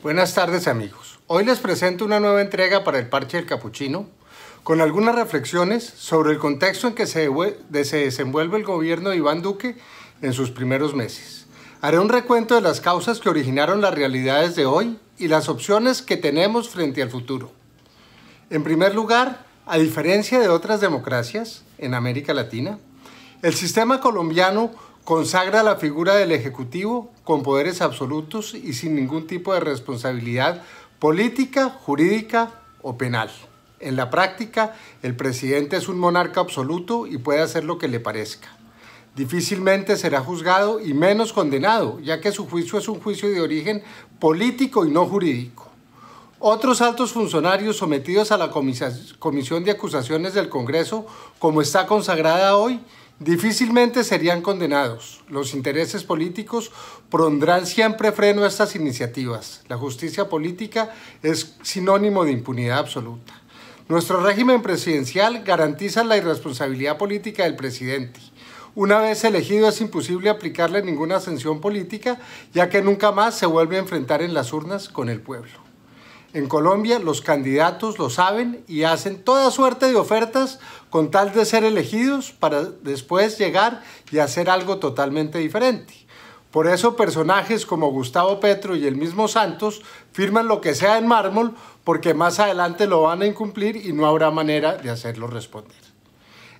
Buenas tardes amigos. Hoy les presento una nueva entrega para el Parche del Capuchino con algunas reflexiones sobre el contexto en que se desenvuelve el gobierno de Iván Duque en sus primeros meses. Haré un recuento de las causas que originaron las realidades de hoy y las opciones que tenemos frente al futuro. En primer lugar, a diferencia de otras democracias en América Latina, el sistema colombiano consagra la figura del Ejecutivo con poderes absolutos y sin ningún tipo de responsabilidad política, jurídica o penal. En la práctica, el presidente es un monarca absoluto y puede hacer lo que le parezca. Difícilmente será juzgado y menos condenado, ya que su juicio es un juicio de origen político y no jurídico. Otros altos funcionarios sometidos a la Comisión de Acusaciones del Congreso, como está consagrada hoy, difícilmente serían condenados. Los intereses políticos pondrán siempre freno a estas iniciativas. La justicia política es sinónimo de impunidad absoluta. Nuestro régimen presidencial garantiza la irresponsabilidad política del presidente. Una vez elegido es imposible aplicarle ninguna sanción política, ya que nunca más se vuelve a enfrentar en las urnas con el pueblo. En Colombia los candidatos lo saben y hacen toda suerte de ofertas con tal de ser elegidos para después llegar y hacer algo totalmente diferente. Por eso personajes como Gustavo Petro y el mismo Santos firman lo que sea en mármol porque más adelante lo van a incumplir y no habrá manera de hacerlo responder.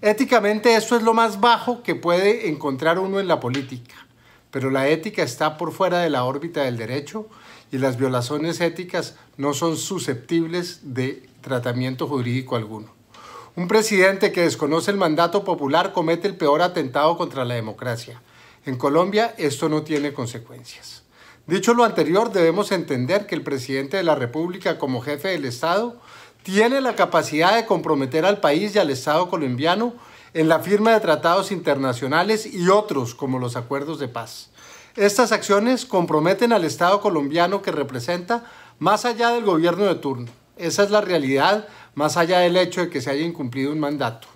Éticamente esto es lo más bajo que puede encontrar uno en la política, pero la ética está por fuera de la órbita del derecho y las violaciones éticas no son susceptibles de tratamiento jurídico alguno. Un presidente que desconoce el mandato popular comete el peor atentado contra la democracia. En Colombia esto no tiene consecuencias. Dicho lo anterior, debemos entender que el presidente de la República como jefe del Estado tiene la capacidad de comprometer al país y al Estado colombiano en la firma de tratados internacionales y otros como los acuerdos de paz. Estas acciones comprometen al Estado colombiano que representa más allá del gobierno de turno. Esa es la realidad, más allá del hecho de que se haya incumplido un mandato.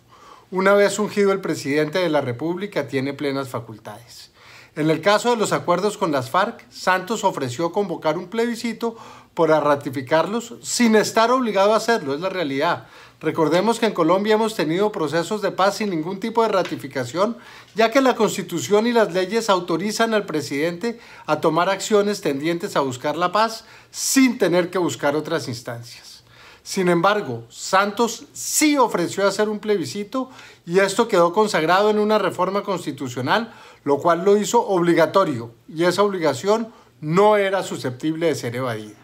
Una vez ungido el presidente de la República, tiene plenas facultades. En el caso de los acuerdos con las FARC, Santos ofreció convocar un plebiscito para ratificarlos sin estar obligado a hacerlo, es la realidad. Recordemos que en Colombia hemos tenido procesos de paz sin ningún tipo de ratificación, ya que la Constitución y las leyes autorizan al presidente a tomar acciones tendientes a buscar la paz sin tener que buscar otras instancias. Sin embargo, Santos sí ofreció hacer un plebiscito y esto quedó consagrado en una reforma constitucional, lo cual lo hizo obligatorio y esa obligación no era susceptible de ser evadida.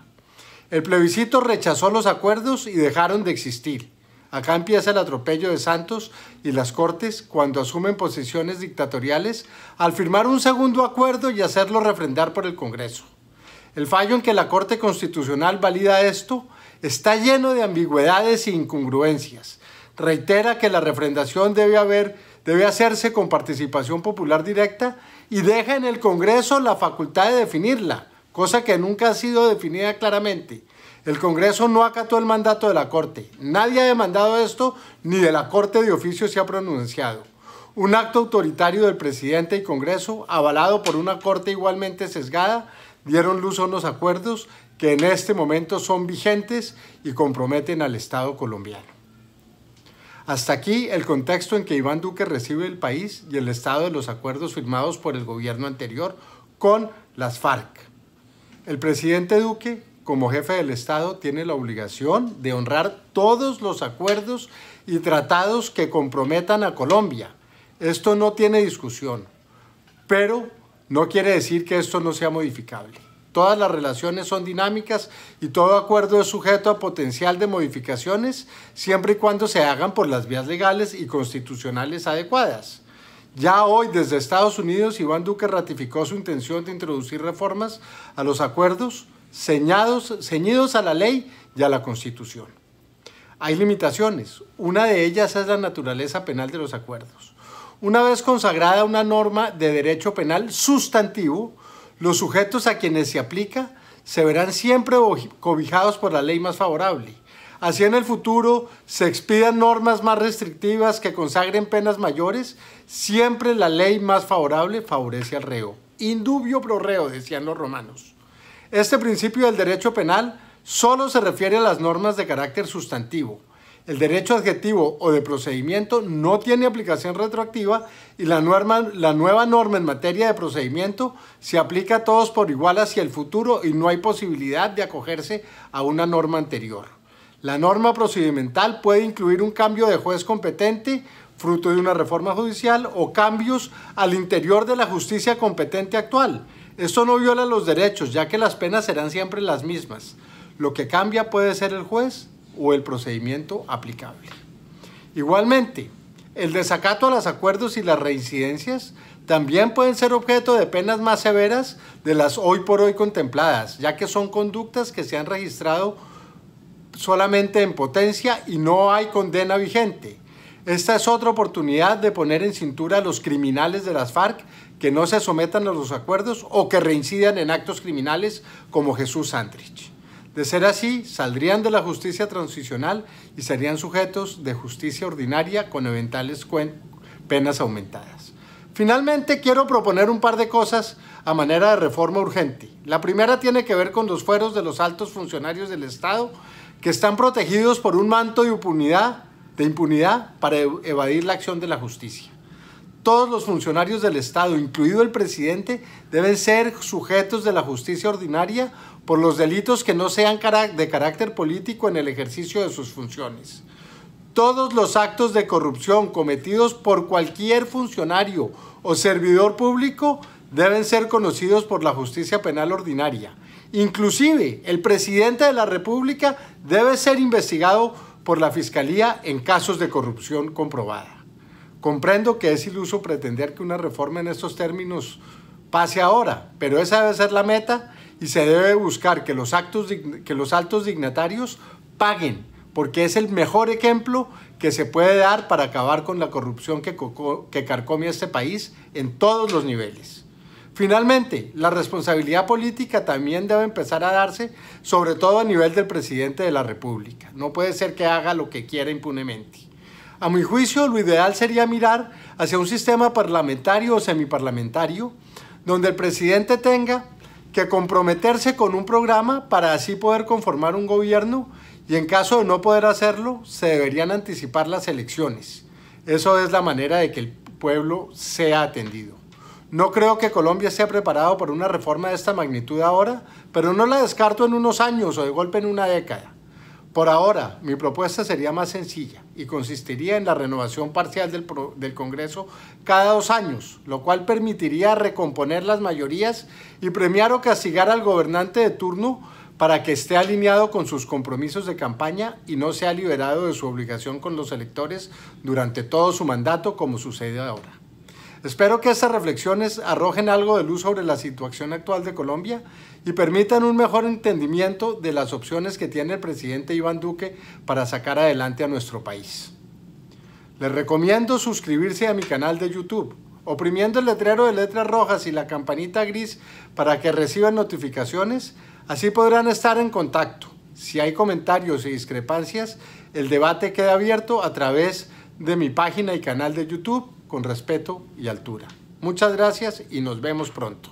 El plebiscito rechazó los acuerdos y dejaron de existir. Acá empieza el atropello de Santos y las Cortes cuando asumen posiciones dictatoriales al firmar un segundo acuerdo y hacerlo refrendar por el Congreso. El fallo en que la Corte Constitucional valida esto está lleno de ambigüedades e incongruencias. Reitera que la refrendación debe hacerse con participación popular directa y deja en el Congreso la facultad de definirla, cosa que nunca ha sido definida claramente. El Congreso no acató el mandato de la Corte. Nadie ha demandado esto, ni de la Corte de oficio se ha pronunciado. Un acto autoritario del presidente y Congreso, avalado por una Corte igualmente sesgada, dieron luz a unos acuerdos que en este momento son vigentes y comprometen al Estado colombiano. Hasta aquí el contexto en que Iván Duque recibe el país y el estado de los acuerdos firmados por el gobierno anterior con las FARC. El presidente Duque, como jefe del Estado, tiene la obligación de honrar todos los acuerdos y tratados que comprometan a Colombia. Esto no tiene discusión, pero no quiere decir que esto no sea modificable. Todas las relaciones son dinámicas y todo acuerdo es sujeto a potencial de modificaciones siempre y cuando se hagan por las vías legales y constitucionales adecuadas. Ya hoy, desde Estados Unidos, Iván Duque ratificó su intención de introducir reformas a los acuerdos ceñidos a la ley y a la Constitución. Hay limitaciones. Una de ellas es la naturaleza penal de los acuerdos. Una vez consagrada una norma de derecho penal sustantivo, los sujetos a quienes se aplica se verán siempre cobijados por la ley más favorable. Así en el futuro se expidan normas más restrictivas que consagren penas mayores, siempre la ley más favorable favorece al reo. Indubio pro reo, decían los romanos. Este principio del derecho penal solo se refiere a las normas de carácter sustantivo. El derecho adjetivo o de procedimiento no tiene aplicación retroactiva y la nueva norma en materia de procedimiento se aplica a todos por igual hacia el futuro y no hay posibilidad de acogerse a una norma anterior. La norma procedimental puede incluir un cambio de juez competente, fruto de una reforma judicial, o cambios al interior de la justicia competente actual. Esto no viola los derechos, ya que las penas serán siempre las mismas. Lo que cambia puede ser el juez o el procedimiento aplicable. Igualmente, el desacato a los acuerdos y las reincidencias también pueden ser objeto de penas más severas de las hoy por hoy contempladas, ya que son conductas que se han registrado solamente en potencia y no hay condena vigente. Esta es otra oportunidad de poner en cintura a los criminales de las FARC que no se sometan a los acuerdos o que reincidan en actos criminales como Jesús Santrich. De ser así, saldrían de la justicia transicional y serían sujetos de justicia ordinaria con eventuales penas aumentadas. Finalmente, quiero proponer un par de cosas a manera de reforma urgente. La primera tiene que ver con los fueros de los altos funcionarios del Estado que están protegidos por un manto de impunidad para evadir la acción de la justicia. Todos los funcionarios del Estado, incluido el presidente, deben ser sujetos de la justicia ordinaria por los delitos que no sean de carácter político en el ejercicio de sus funciones. Todos los actos de corrupción cometidos por cualquier funcionario o servidor público deben ser conocidos por la justicia penal ordinaria. Inclusive, el presidente de la República debe ser investigado por la Fiscalía en casos de corrupción comprobada. Comprendo que es iluso pretender que una reforma en estos términos pase ahora, pero esa debe ser la meta y se debe buscar que los altos dignatarios paguen, porque es el mejor ejemplo que se puede dar para acabar con la corrupción que carcome a este país en todos los niveles. Finalmente, la responsabilidad política también debe empezar a darse, sobre todo a nivel del presidente de la República. No puede ser que haga lo que quiera impunemente. A mi juicio, lo ideal sería mirar hacia un sistema parlamentario o semiparlamentario, donde el presidente tenga que comprometerse con un programa para así poder conformar un gobierno y en caso de no poder hacerlo, se deberían anticipar las elecciones. Eso es la manera de que el pueblo sea atendido. No creo que Colombia esté preparado para una reforma de esta magnitud ahora, pero no la descarto en unos años o de golpe en una década. Por ahora, mi propuesta sería más sencilla y consistiría en la renovación parcial del Congreso cada 2 años, lo cual permitiría recomponer las mayorías y premiar o castigar al gobernante de turno para que esté alineado con sus compromisos de campaña y no sea liberado de su obligación con los electores durante todo su mandato, como sucede ahora. Espero que estas reflexiones arrojen algo de luz sobre la situación actual de Colombia y permitan un mejor entendimiento de las opciones que tiene el presidente Iván Duque para sacar adelante a nuestro país. Les recomiendo suscribirse a mi canal de YouTube, oprimiendo el letrero de letras rojas y la campanita gris para que reciban notificaciones, así podrán estar en contacto. Si hay comentarios y discrepancias, el debate queda abierto a través de mi página y canal de YouTube, con respeto y altura. Muchas gracias y nos vemos pronto.